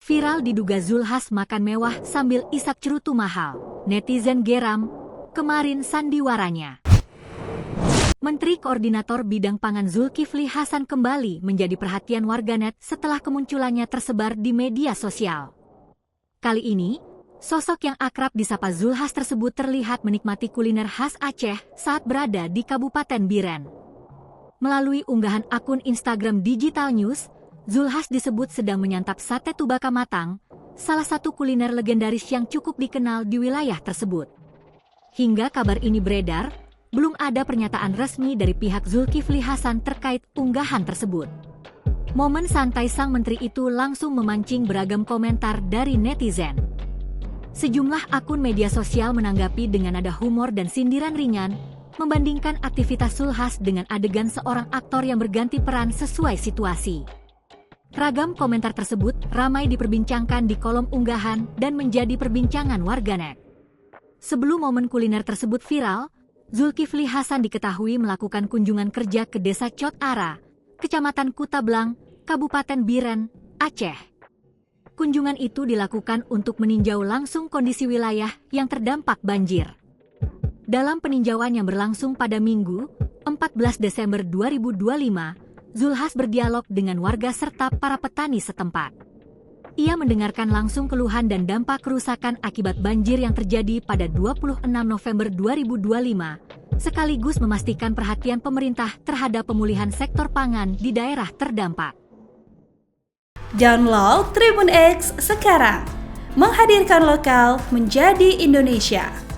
Viral diduga Zulkifli makan mewah sambil isak cerutu mahal. Netizen geram, kemarin sandiwaranya. Menteri Koordinator Bidang Pangan Zulkifli Hasan kembali menjadi perhatian warganet setelah kemunculannya tersebar di media sosial. Kali ini, sosok yang akrab disapa Zulkifli tersebut terlihat menikmati kuliner khas Aceh saat berada di Kabupaten Biren. Melalui unggahan akun Instagram Digital News, Zulkifli disebut sedang menyantap sate tubaka matang, salah satu kuliner legendaris yang cukup dikenal di wilayah tersebut. Hingga kabar ini beredar, belum ada pernyataan resmi dari pihak Zulkifli Hasan terkait unggahan tersebut. Momen santai sang menteri itu langsung memancing beragam komentar dari netizen. Sejumlah akun media sosial menanggapi dengan nada humor dan sindiran ringan, membandingkan aktivitas Zulkifli dengan adegan seorang aktor yang berganti peran sesuai situasi. Ragam komentar tersebut ramai diperbincangkan di kolom unggahan dan menjadi perbincangan warganet. Sebelum momen kuliner tersebut viral, Zulkifli Hasan diketahui melakukan kunjungan kerja ke Desa Cot Ara, Kecamatan Kutablang, Kabupaten Biren, Aceh. Kunjungan itu dilakukan untuk meninjau langsung kondisi wilayah yang terdampak banjir. Dalam peninjauan yang berlangsung pada Minggu, 14 Desember 2025, Zulkifli berdialog dengan warga serta para petani setempat. Ia mendengarkan langsung keluhan dan dampak kerusakan akibat banjir yang terjadi pada 26 November 2025, sekaligus memastikan perhatian pemerintah terhadap pemulihan sektor pangan di daerah terdampak. Download Tribun X sekarang, menghadirkan lokal menjadi Indonesia.